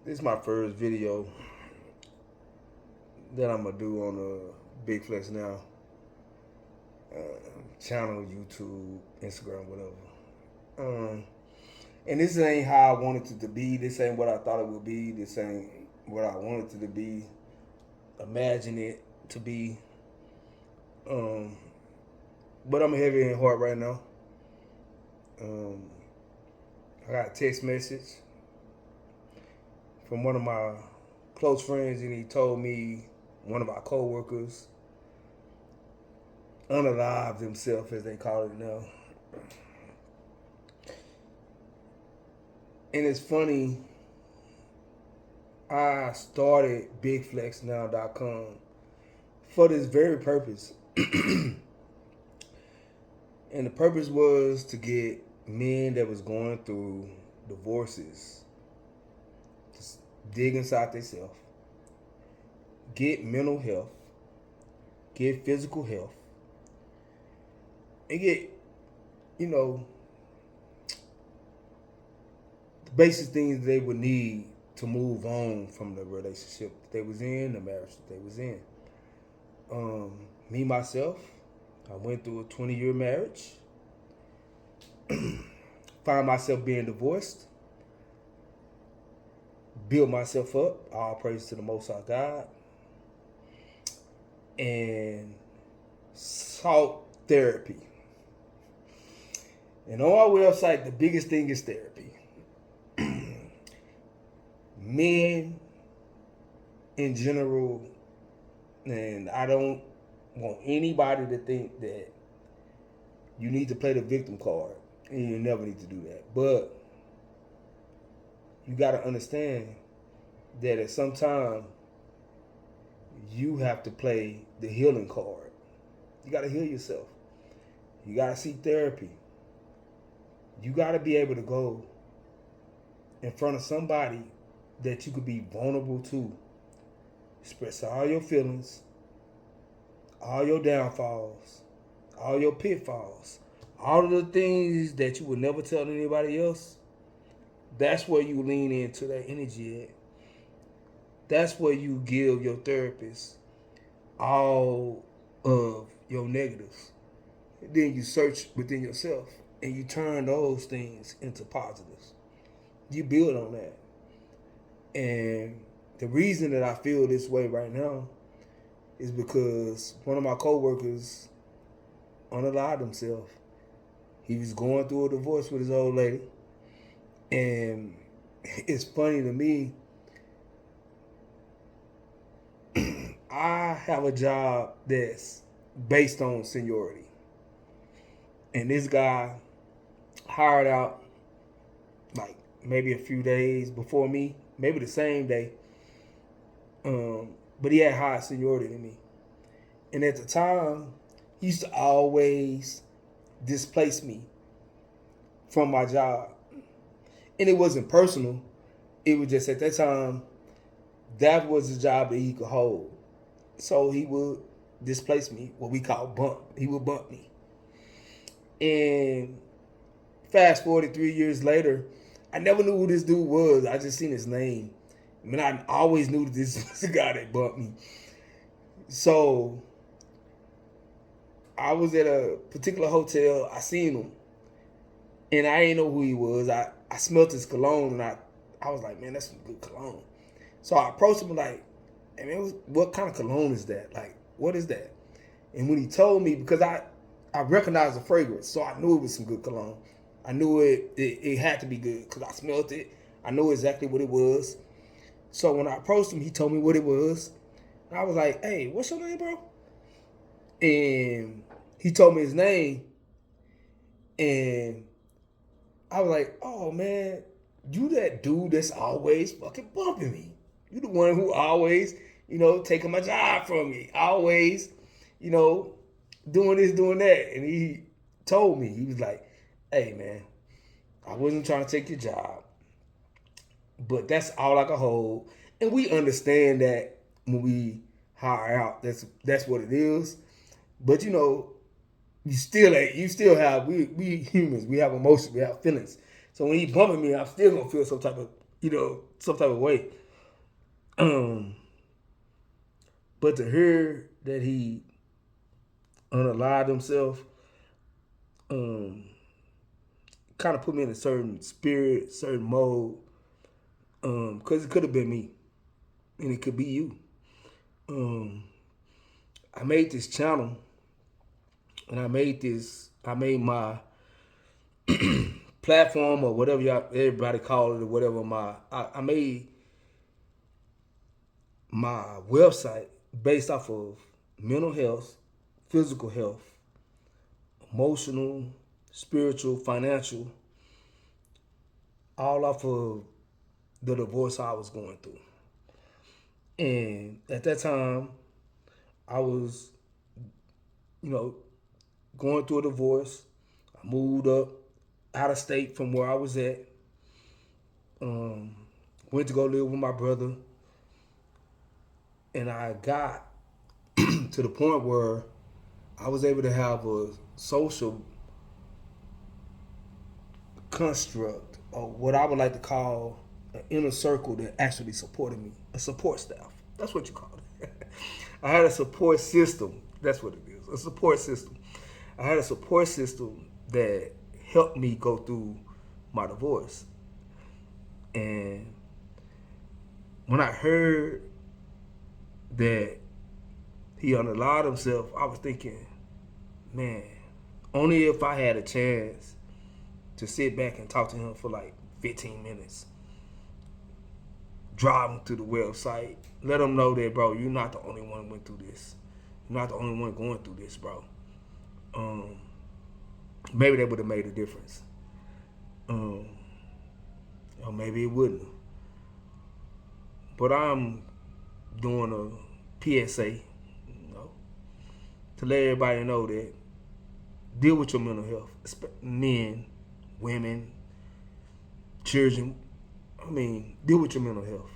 This is my first video that I'm gonna do on Big Flex Now channel, YouTube, Instagram, whatever. And this ain't how I wanted it to be. This ain't what I thought it would be. This ain't what I wanted it to be. Imagine it to be. Um, but I'm heavy in heart right now. Um, I got a text message from one of my close friends, and he told me one of our co-workers unalived himself, as they call it now. And it's funny, I started BigFlexNow.com for this very purpose. And the purpose was to get men that was going through divorces, just dig inside themselves, get mental health, get physical health, and get, you know, the basic things they would need to move on from the relationship that they was in, the marriage that they was in. Me myself, I went through a 20-year marriage. Found myself being divorced. Built myself up. All praise to the Most High God. And sought therapy. And on our website, the biggest thing is therapy. Men in general, and I don't want anybody to think that you need to play the victim card, and you never need to do that. But you got to understand that at some time you have to play the healing card. You got to heal yourself. You got to seek therapy. You got to be able to go in front of somebody that you could be vulnerable to. Express all your feelings, all your downfalls, all your pitfalls, all of the things that you would never tell anybody else. That's where you lean into that energy at. That's where you give your therapist all of your negatives. Then you search within yourself and you turn those things into positives. You build on that. And the reason that I feel this way right now is because one of my coworkers unalived himself. He was going through a divorce with his old lady. And it's funny to me, I have a job that's based on seniority. And this guy hired out like maybe a few days before me, maybe the same day. But he had higher seniority than me. And at the time, he used to always displace me from my job. And it wasn't personal. It was just at that time, that was the job that he could hold. So he would displace me, what we call bump. He would bump me. And fast forward 3 years later, I never knew who this dude was. I just seen his name. I mean, I always knew that this was the guy that bumped me. So I was at a particular hotel. I seen him. And I didn't know who he was. I smelled his cologne, and I was like, man, that's some good cologne. So I approached him like, hey, man, what kind of cologne is that? Like, what is that? And when he told me, because I recognized the fragrance, so I knew it was some good cologne. I knew it had to be good because I smelled it. I knew exactly what it was. So when I approached him, he told me what it was. And I was like, hey, what's your name, bro? And he told me his name. And I was like, oh, man, you that dude that's always fucking bumping me. You the one who always, taking my job from me. Always, doing this, doing that. And he told me, he was like, hey, man, I wasn't trying to take your job, but that's all I can hold. And we understand that when we hire out, that's what it is. But you still have we humans, we have emotions, we have feelings. So when he bumping me, I'm still gonna feel some type of some type of way. But to hear that he unalived himself, kind of put me in a certain spirit, certain mode, because it could have been me, and it could be you. I made this channel, and I made my platform, or whatever everybody call it, or whatever. I made my website based off of mental health, physical health, emotional, spiritual, financial, all off of the divorce I was going through. And at that time, I was, going through a divorce. I moved up out of state from where I was at. Went to go live with my brother. And I got to the point where I was able to have a social construct, or what I would like to call an inner circle that actually supported me, a support staff. That's what you call it. I had a support system. That's what it is, a support system. I had a support system that helped me go through my divorce. And when I heard that he unalived himself, I was thinking, man, only if I had a chance to sit back and talk to him for like 15 minutes, drive him to the website, let him know that, bro, you're not the only one who went through this. You're not the only one going through this, bro. Maybe that would have made a difference. Or maybe it wouldn't. But I'm doing a PSA, to let everybody know that deal with your mental health. Men, women, children. Deal with your mental health.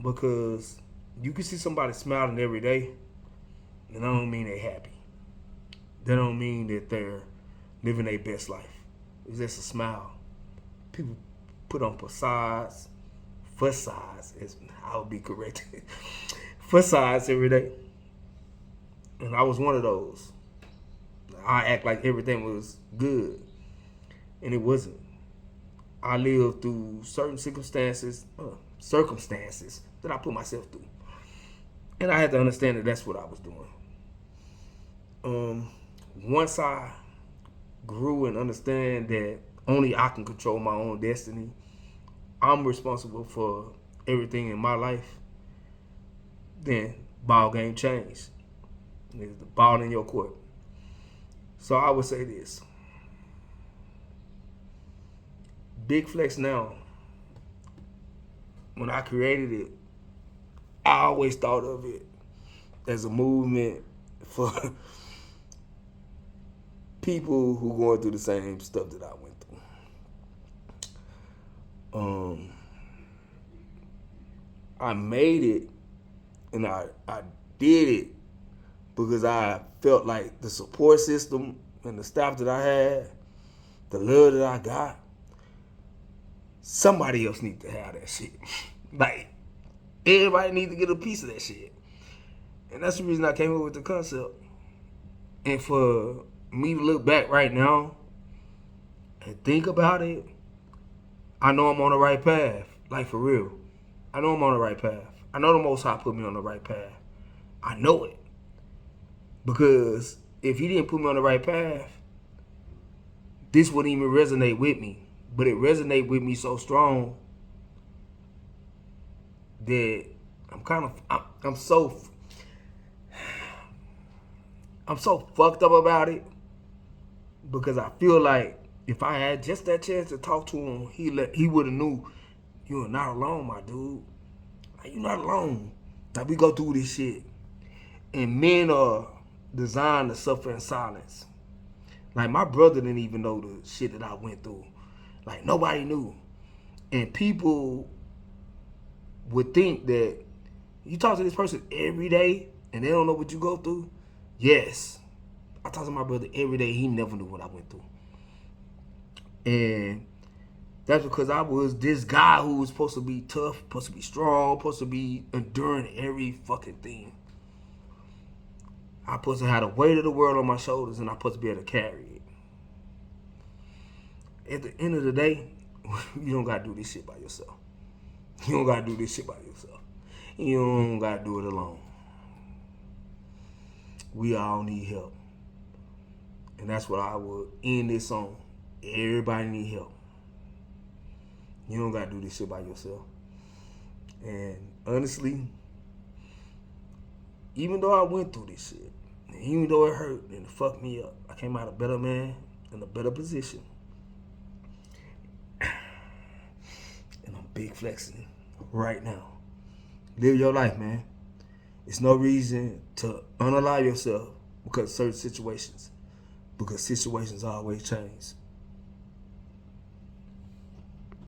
Because you can see somebody smiling every day, and that don't mean they're happy. That don't mean that they're living their best life. It's just a smile. People put on facades, as I would be corrected, facades every day. And I was one of those. I act like everything was good, and it wasn't. I lived through certain circumstances that I put myself through, and I had to understand that that's what I was doing. Once I grew and understand that only I can control my own destiny, I'm responsible for everything in my life, then ball game changed. It's the ball in your court. So I would say this. Big Flex Now, when I created it, I always thought of it as a movement for people who going through the same stuff that I went through. I made it, and I did it because I felt like the support system and the staff that I had, the love that I got, somebody else needs to have that shit. Like, everybody needs to get a piece of that shit. And that's the reason I came up with the concept. And for me to look back right now and think about it, I know I'm on the right path. Like, for real. I know I'm on the right path. I know the Most High put me on the right path. I know it. Because if he didn't put me on the right path, this wouldn't even resonate with me. But it resonated with me so strong that I'm so fucked up about it, because I feel like if I had just that chance to talk to him, he would have knew, you are not alone, my dude. Like, you're not alone. Like, we go through this shit. And men are designed to suffer in silence. Like, my brother didn't even know the shit that I went through. Like, nobody knew. And people would think that you talk to this person every day and they don't know what you go through. Yes. I talk to my brother every day. He never knew what I went through. And That's because I was this guy who was supposed to be tough, supposed to be strong, supposed to be enduring every fucking thing. I'm supposed to have the weight of the world on my shoulders, and I'm supposed to be able to carry it. At the end of the day, you don't gotta do this shit by yourself. You don't gotta do this shit by yourself. You don't gotta do it alone. We all need help. And that's what I would end this on. Everybody need help. You don't gotta do this shit by yourself. And honestly, even though I went through this shit, and even though it hurt and it fucked me up, I came out a better man, in a better position. And I'm big flexing right now. Live your life, man. It's no reason to unalive yourself because of certain situations. Because situations always change.